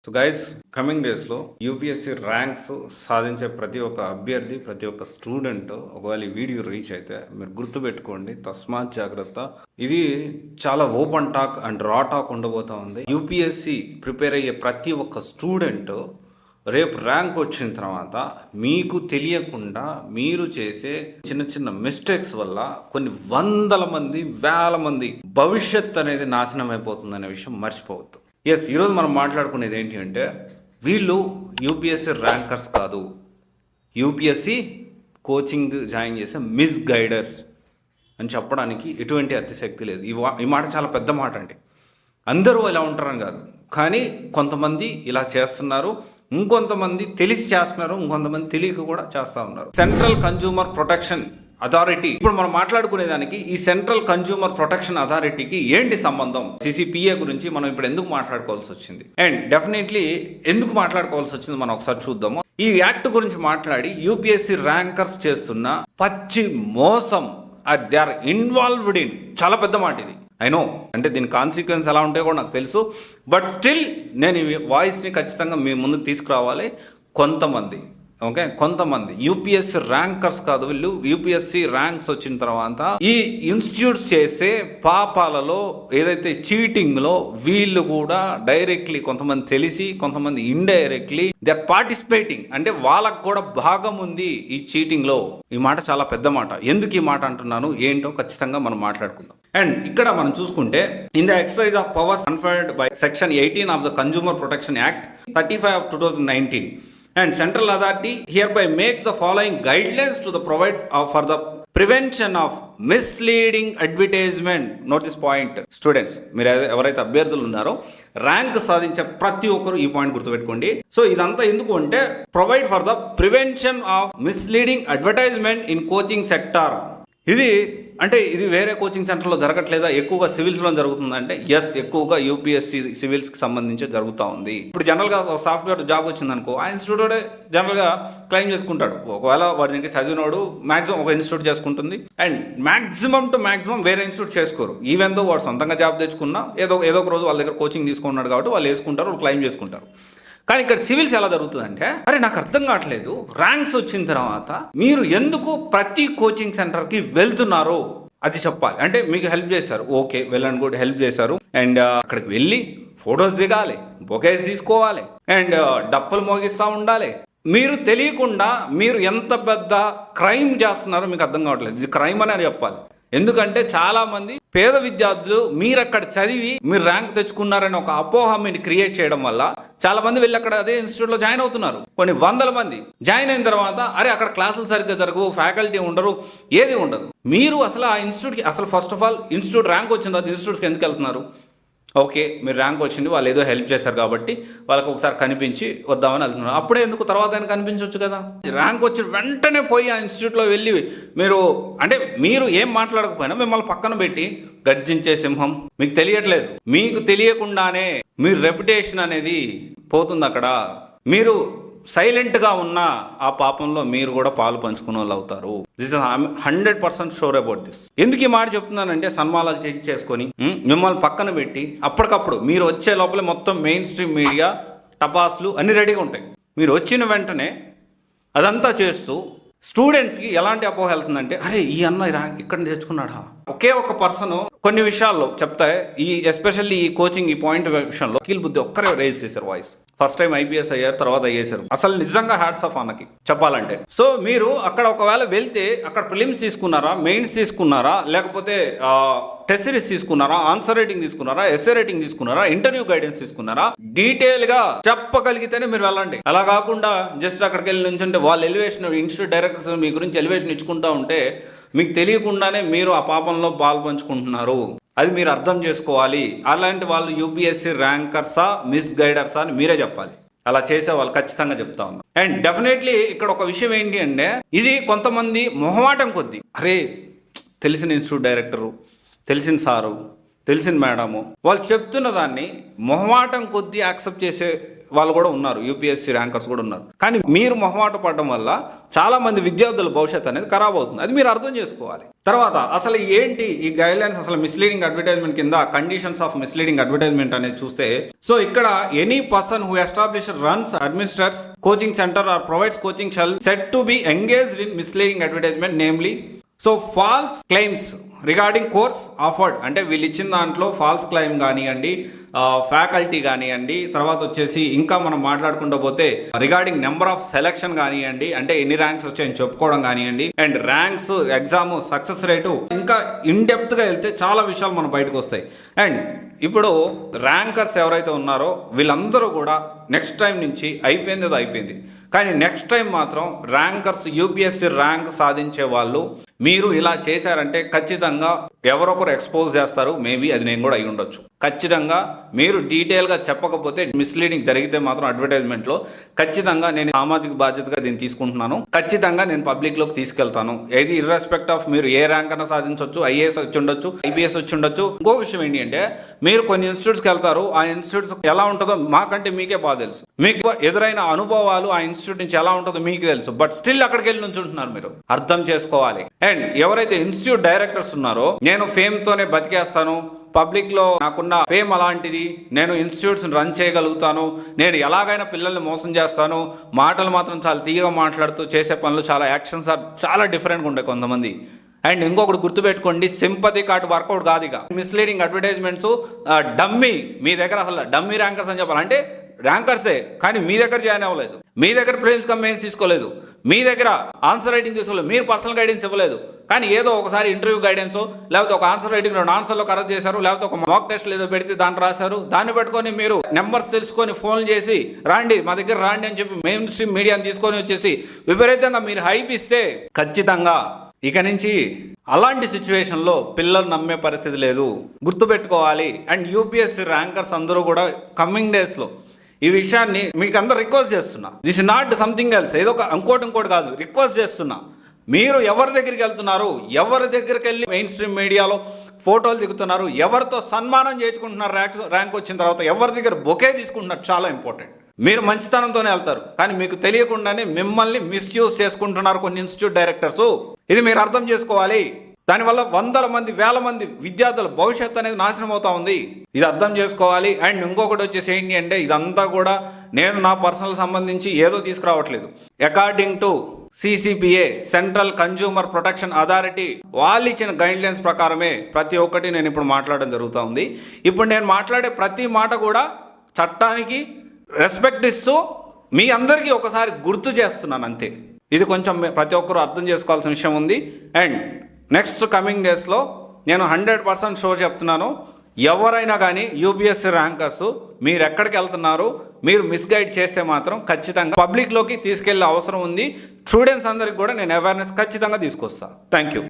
So guys, coming డేస్లో UPSC ranks సాధించే ప్రతి ఒక్క అభ్యర్థి, ప్రతి ఒక్క స్టూడెంట్ ఒకవేళ ఈ వీడియో రీచ్ అయితే మీరు గుర్తుపెట్టుకోండి, తస్మాత్ జాగ్రత్త. ఇది చాలా ఓపెన్ టాక్ అండ్ రా టాక్ ఉండబోతా ఉంది. యూపీఎస్సీ ప్రిపేర్ అయ్యే ప్రతి ఒక్క స్టూడెంట్ రేపు ర్యాంక్ వచ్చిన తర్వాత మీకు తెలియకుండా మీరు చేసే చిన్న చిన్న మిస్టేక్స్ వల్ల కొన్ని వందల మంది, వేల మంది భవిష్యత్ అనేది నాశనం అయిపోతుందనే విషయం మర్చిపోవద్దు. ఎస్, ఈరోజు మనం మాట్లాడుకునేది ఏంటి అంటే, వీళ్ళు యూపీఎస్సీ ర్యాంకర్స్ కాదు, యూపీఎస్సీ కోచింగ్ జాయిన్ చేసే మిస్ గైడర్స్ అని చెప్పడానికి ఎటువంటి అతిశక్తి లేదు. ఈ మాట చాలా పెద్ద మాట అండి. అందరూ ఇలా ఉంటారని కాదు, కానీ కొంతమంది ఇలా చేస్తున్నారు, ఇంకొంతమంది తెలిసి చేస్తున్నారు, ఇంకొంతమంది తెలియక కూడా చేస్తూ ఉన్నారు. సెంట్రల్ కన్జ్యూమర్ ప్రొటెక్షన్ అథారిటీ, ఇప్పుడు మనం మాట్లాడుకునేదానికి ఈ సెంట్రల్ కన్జ్యూమర్ ప్రొటెక్షన్ అథారిటీకి ఏంటి సంబంధం? సిసిపిఏ గురించి మనం ఇప్పుడు ఎందుకు మాట్లాడుకోవాల్సి వచ్చింది, అండ్ డెఫినెట్లీ ఎందుకు మాట్లాడుకోవాల్సి వచ్చింది మనం ఒకసారి చూద్దాము. ఈ యాక్ట్ గురించి మాట్లాడి యూపీఎస్సీ ర్యాంకర్స్ చేస్తున్న పచ్చి మోసం, దే ఆర్ ఇన్వాల్వ్డ్ ఇన్, చాలా పెద్ద మాట ఇది. ఐ నో, అంటే దీని కాన్సిక్వెన్స్ ఎలా ఉంటాయో కూడా నాకు తెలుసు, బట్ స్టిల్ నేను ఈ వాయిస్ని ఖచ్చితంగా మీ ముందు తీసుకురావాలి. కొంతమంది యూపీఎస్సీ ర్యాంకర్స్ కాదు, వీళ్ళు యూపీఎస్సీ ర్యాంక్స్ వచ్చిన తర్వాత ఈ ఇన్స్టిట్యూట్స్ చేసే పాపాలలో, ఏదైతే చీటింగ్లో వీళ్ళు కూడా డైరెక్ట్లీ, కొంతమంది తెలిసి, కొంతమంది ఇండైరెక్ట్లీ దే ఆర్ పార్టిసిపేటింగ్, అంటే వాళ్ళకు కూడా భాగం ఉంది ఈ చీటింగ్లో. ఈ మాట చాలా పెద్ద మాట. ఎందుకు ఈ మాట అంటున్నాను, ఏంటో ఖచ్చితంగా మనం మాట్లాడుకుందాం. అండ్ ఇక్కడ మనం చూసుకుంటే, in the exercise of powers conferred by section 18 of the consumer protection act 35 of 2019, and central authority hereby makes the following guidelines to the provide for the prevention of misleading advertisement. Note this point, students. మీరు ఎవరైతే అభ్యర్థులు ఉన్నారో rank సాధించే ప్రతి ఒక్కరు ఈ point గుర్తుపెట్టుకోండి. So ఇదంతా ఎందుకు అంటే, provide for the prevention of misleading advertisement in coaching sector. ఇది వేరే కోచింగ్ సెంటర్లో జరగట్లేదా, ఎక్కువగా సివిల్స్లో జరుగుతుందంటే ఎస్, ఎక్కువగా యూపీఎస్సీ సివిల్స్కి సంబంధించి జరుగుతూ ఉంది. ఇప్పుడు జనరల్గా సాఫ్ట్వేర్ జాబ్ వచ్చిందనుకో, ఆ ఇన్స్టిట్యూట్ జనరల్గా క్లెయిమ్ చేసుకుంటాడు. ఒకవేళ వాడి దగ్గర చదివినోడు మ్యాక్సిమం ఒక ఇన్స్టిట్యూట్ చేసుకుంటుంది, అండ్ మ్యాక్సిమం టు మ్యాక్సిమం వేరే ఇన్స్టిట్యూట్ చేసుకోరు. ఈవెన్ దో వాడు సొంతంగా జాబ్ తెచ్చుకున్నా ఏదో ఒక రోజు వాళ్ళ దగ్గర కోచింగ్ తీసుకున్నాడు కాబట్టి వాళ్ళు వేసుకుంటారు, వాళ్ళు క్లెయిమ్ చేసుకుంటారు. కానీ ఇక్కడ సివిల్స్ ఎలా జరుగుతుందంటే, నాకు అర్థం కావట్లేదు, ర్యాంక్స్ వచ్చిన తర్వాత మీరు ఎందుకు ప్రతి కోచింగ్ సెంటర్కి వెళ్తున్నారో అది చెప్పాలి. అంటే మీకు హెల్ప్ చేశారు, okay, well and good, help చేశారు, అండ్ అక్కడికి వెళ్ళి ఫొటోస్ దిగాలి, బొకేస్ తీసుకోవాలి, అండ్ డప్పులు మోగిస్తూ ఉండాలి. మీరు తెలియకుండా మీరు ఎంత పెద్ద క్రైమ్ చేస్తున్నారో మీకు అర్థం కావట్లేదు. ఇది క్రైమ్ అని చెప్పాలి. ఎందుకంటే చాలా మంది పేద విద్యార్థులు మీరు అక్కడ చదివి మీరు ర్యాంక్ తెచ్చుకున్నారని ఒక అపోహ మీరు క్రియేట్ చేయడం వల్ల చాలా మంది వెళ్ళి అక్కడ అదే ఇన్స్టిట్యూట్లో జాయిన్ అవుతున్నారు. కొన్ని వందల మంది జాయిన్ అయిన తర్వాత అక్కడ క్లాసులు సరిగ్గా జరగవు, ఫ్యాకల్టీ ఉండరు, ఏది ఉండదు. మీరు అసలు ఆ ఇన్స్టిట్యూట్కి, అసలు first of all institute rank వచ్చింది, అది ఇన్స్టిట్యూట్స్కి ఎందుకు వెళ్తున్నారు? ఓకే, మీరు ర్యాంక్ వచ్చింది, వాళ్ళు ఏదో హెల్ప్ చేశారు కాబట్టి వాళ్ళకి ఒకసారి కనిపించి వద్దామని వెళ్తున్నారు. అప్పుడే ఎందుకు, తర్వాత ఆయన కనిపించవచ్చు కదా. ర్యాంక్ వచ్చిన వెంటనే పోయి ఆ ఇన్స్టిట్యూట్లో వెళ్ళి మీరు ఏం మాట్లాడకపోయినా మిమ్మల్ని పక్కన పెట్టి గర్జించే సింహం, మీకు తెలియట్లేదు, మీకు తెలియకుండానే మీ రెప్యుటేషన్ అనేది పోతుంది అక్కడ. మీరు సైలెంట్గా ఉన్న ఆ పాపంలో మీరు కూడా పాలు పంచుకునే వాళ్ళు అవుతారు. This is 100% sure about this. ఎందుకు ఈ మాట చెప్తున్నానంటే, సన్మానాలు చెక్ చేసుకొని మిమ్మల్ని పక్కన పెట్టి అప్పటికప్పుడు మీరు వచ్చే లోపలే మొత్తం మెయిన్ స్ట్రీమ్ మీడియా టపాసులు అన్ని రెడీగా ఉంటాయి. మీరు వచ్చిన వెంటనే అదంతా చేస్తూ స్టూడెంట్స్కి ఎలాంటి అపోహ వెళ్తుందంటే, ఈ అన్న ఇక్కడ తెచ్చుకున్నాడా. ఒకే ఒక పర్సన్ కొన్ని విషయాల్లో చెప్తే, ఎస్పెషల్లీ ఈ కోచింగ్, ఈ పాయింట్ విషయంలో కీల్ బుద్ధి ఒక్కరే రేజ్ చేశారు వాయిస్. ఫస్ట్ టైం ఐపీఎస్ అయ్యారు, తర్వాత అయ్యేశారు. అసలు నిజంగా హ్యాట్స్ ఆఫ్ అన్నకి చెప్పాలంటే. సో మీరు అక్కడ ఒకవేళ వెళ్తే అక్కడ ప్రిలిమ్స్ తీసుకున్నారా, మెయిన్స్ తీసుకున్నారా, లేకపోతే టెస్ట్ సిరీస్ తీసుకున్నారా, ఆన్సర్ రేటింగ్ తీసుకున్నారా, ఎస్ఏ రేటింగ్ తీసుకున్నారా, ఇంటర్వ్యూ గైడెన్స్ తీసుకున్నారా, డీటెయిల్ గా చెప్పగలిగితేనే మీరు వెళ్ళండి. అలా కాకుండా జస్ట్ అక్కడికి వెళ్ళి నుంచుంటే వాళ్ళు ఎలివేషన్, ఇన్స్టిట్యూట్ డైరెక్టర్స్ మీ గురించి ఎలివేషన్ ఇచ్చుకుంటూ ఉంటే మీకు తెలియకుండానే మీరు ఆ పాపంలో పాలు పంచుకుంటున్నారు. అది మీరు అర్థం చేసుకోవాలి. అలాంటి వాళ్ళు యూపీఎస్సీ ర్యాంకర్సా, మిస్ గైడర్సా అని మీరే చెప్పాలి. అలా చేసే వాళ్ళు ఖచ్చితంగా చెప్తా ఉన్నారు. అండ్ డెఫినెట్లీ ఇక్కడ ఒక విషయం ఏంటి అంటే, ఇది కొంతమంది మొహమాటం కొద్దీ, తెలిసిన ఇన్స్టిట్యూట్ డైరెక్టరు, తెలిసిన సారు, తెలిసింది మేడము. వాళ్ళు చెప్తున్న దాన్ని మొహమాటం కొద్దీ యాక్సెప్ట్ చేసే వాళ్ళు కూడా ఉన్నారు, యూపీఎస్సీ ర్యాంకర్స్ కూడా ఉన్నారు. కానీ మీరు మొహమాట పడడం వల్ల చాలా మంది విద్యార్థుల భవిష్యత్తు అనేది ఖరాబ్ అవుతుంది. అది మీరు అర్థం చేసుకోవాలి. తర్వాత అసలు ఏంటి ఈ గైడ్లైన్స్, అసలు మిస్లీడింగ్ అడ్వర్టైజ్మెంట్ కింద కండిషన్స్ ఆఫ్ మిస్లీడింగ్ అడ్వర్టైజ్మెంట్ అనేది చూస్తే, సో ఇక్కడ any person who establish runs administrates coaching centre or provides coaching shall said to be engaged in misleading advertisement namely so false claims regarding course offered, అంటే వీళ్ళు ఇచ్చిన దాంట్లో falls claim కానివ్వండి, faculty కానివ్వండి, తర్వాత వచ్చేసి ఇంకా మనం మాట్లాడుకుంటూ పోతే రిగార్డింగ్ నెంబర్ ఆఫ్ సెలక్షన్ కానివ్వండి, అంటే ఎన్ని ర్యాంక్స్ వచ్చాయని చెప్పుకోవడం కానివ్వండి, and ranks, exam success rate, ఇంకా ఇన్ డెప్త్గా వెళ్తే చాలా విషయాలు మన బయటకు వస్తాయి. అండ్ ఇప్పుడు ర్యాంకర్స్ ఎవరైతే ఉన్నారో వీళ్ళందరూ కూడా నెక్స్ట్ టైం నుంచి అయిపోయింది అది అయిపోయింది, కానీ నెక్స్ట్ టైం మాత్రం ర్యాంకర్స్ యూపీఎస్సీ ర్యాంక్ సాధించే వాళ్ళు మీరు ఇలా చేశారంటే ఖచ్చితంగా ఎవరొకరు ఎక్స్పోజ్ చేస్తారు. మేబీ అది నేను కూడా అయి ఉండొచ్చు. ఖచ్చితంగా మీరు డీటెయిల్గా చెప్పకపోతే మిస్లీడింగ్ జరిగితే మాత్రం అడ్వర్టైజ్మెంట్లో ఖచ్చితంగా నేను సామాజిక బాధ్యతగా దీన్ని తీసుకుంటున్నాను. ఖచ్చితంగా నేను పబ్లిక్లోకి తీసుకెళ్తాను. ఇది ఇర్రెస్పెక్ట్ ఆఫ్ మీరు ఏ ర్యాంక్ అన్నా సాధించవచ్చు, ఐఏఎస్ వచ్చి ఉండొచ్చు, ఐపీఎస్ వచ్చి ఉండొచ్చు. ఇంకో విషయం ఏంటి అంటే, మీరు కొన్ని ఇన్స్టిట్యూట్స్కి వెళ్తారు, ఆ ఇన్స్టిట్యూట్స్ ఎలా ఉంటుందో మాకంటే మీకే బాగా తెలుసు. మీకు ఎదురైన అనుభవాలు ఆ ఇన్స్టిట్యూట్ నుంచి ఎలా ఉంటుందో మీకు తెలుసు. బట్ స్టిల్ అక్కడికి వెళ్ళి నుంచి ఉంటున్నారు. మీరు అర్థం చేసుకోవాలి. అండ్ ఎవరైతే ఇన్స్టిట్యూట్ డైరెక్టర్స్ ఉన్నారో, నేను ఫేమ్తోనే బతికేస్తాను, పబ్లిక్లో నాకున్న ఫేమ్ అలాంటిది, నేను ఇన్స్టిట్యూట్స్ రన్ చేయగలుగుతాను, నేను ఎలాగైనా పిల్లల్ని మోసం చేస్తాను, మాటలు మాత్రం చాలా తీయగా మాట్లాడుతూ చేసే పనులు చాలా యాక్షన్స్ చాలా డిఫరెంట్గా ఉంటాయి కొంతమంది. అండ్ ఇంకొకటి గుర్తుపెట్టుకోండి, సింపతి కార్డు వర్కౌట్ కాదు. ఇక మిస్లీడింగ్ అడ్వర్టైజ్మెంట్స్ డమ్మీ, మీ దగ్గర అసలు డమ్మీ ర్యాంకర్స్ అని చెప్పాలంటే ర్యాంకర్సే, కానీ మీ దగ్గర జాయిన్ అవ్వలేదు, మీ దగ్గర ప్రిలిమ్స్ కమ్ మెయిన్స్ తీసుకోలేదు, మీ దగ్గర ఆన్సర్ రైటింగ్ తీసుకోలేదు, మీరు పర్సనల్ గైడెన్స్ ఇవ్వలేదు, కానీ ఏదో ఒకసారి ఇంటర్వ్యూ గైడెన్స్, లేకపోతే ఒక ఆన్సర్ రైటింగ్ 2 ఆన్సర్లో కరెక్ట్ చేశారు, లేకపోతే ఒక మాక్ టెస్ట్ ఏదో పెడితే దాన్ని రాశారు, దాన్ని పెట్టుకొని మీరు నెంబర్స్ తెలుసుకొని ఫోన్ చేసి రాండి మా దగ్గర రాండి అని చెప్పి మెయిన్ స్ట్రీమ్ మీడియాని తీసుకొని వచ్చేసి విపరీతంగా మీరు హైప్ ఇస్తే ఖచ్చితంగా ఇక నుంచి అలాంటి సిచ్యువేషన్లో పిల్లలు నమ్మే పరిస్థితి లేదు. గుర్తుపెట్టుకోవాలి. అండ్ యూపీఎస్సీ ర్యాంకర్స్ అందరూ కూడా కమింగ్ డేస్లో ఈ విషయాన్ని మీకు అందరూ రిక్వెస్ట్ చేస్తున్నా. This is not something else, ఏదో ఇంకోటి కాదు, రిక్వెస్ట్ చేస్తున్నా. మీరు ఎవరి దగ్గరికి వెళ్తున్నారు, ఎవరి దగ్గరికి వెళ్ళి మెయిన్ స్ట్రీమ్ మీడియాలో ఫోటోలు దిగుతున్నారు, ఎవరితో సన్మానం చేసుకుంటున్నారు, ర్యాంక్ వచ్చిన తర్వాత ఎవరి దగ్గర బొకే తీసుకుంటున్నారు, చాలా ఇంపార్టెంట్. మీరు మంచితనంతోనే వెళ్తారు, కానీ మీకు తెలియకుండానే మిమ్మల్ని మిస్యూజ్ చేసుకుంటున్నారు కొన్ని ఇన్స్టిట్యూట్ డైరెక్టర్స్. ఇది మీరు అర్థం చేసుకోవాలి. దానివల్ల వందల మంది, వేల మంది విద్యార్థుల భవిష్యత్తు అనేది నాశనం అవుతా ఉంది. ఇది అర్థం చేసుకోవాలి. అండ్ ఇంకొకటి వచ్చేసి ఏంటి అంటే, ఇదంతా కూడా నేను నా పర్సనల్ సంబంధించి ఏదో తీసుకురావట్లేదు. According to CCPA, central consumer protection authority, వాళ్ళు ఇచ్చిన గైడ్లైన్స్ ప్రకారమే ప్రతి ఒక్కటి నేను ఇప్పుడు మాట్లాడడం జరుగుతూ ఉంది. ఇప్పుడు నేను మాట్లాడే ప్రతి మాట కూడా చట్టానికి రెస్పెక్ట్ ఇస్తూ మీ అందరికీ ఒకసారి గుర్తు చేస్తున్నాను అంతే. ఇది కొంచెం ప్రతి ఒక్కరూ అర్థం చేసుకోవాల్సిన విషయం ఉంది. అండ్ నెక్స్ట్ కమింగ్ డేస్లో నేను 100% షోర్ చెప్తున్నాను, ఎవరైనా కానీ యూపీఎస్సీ ర్యాంకర్స్ మీరు ఎక్కడికి వెళ్తున్నారు, మీరు మిస్గైడ్ చేస్తే మాత్రం ఖచ్చితంగా పబ్లిక్లోకి తీసుకెళ్లే అవసరం ఉంది. స్టూడెంట్స్ అందరికి కూడా నేను అవేర్నెస్ ఖచ్చితంగా తీసుకొస్తాను. Thank you.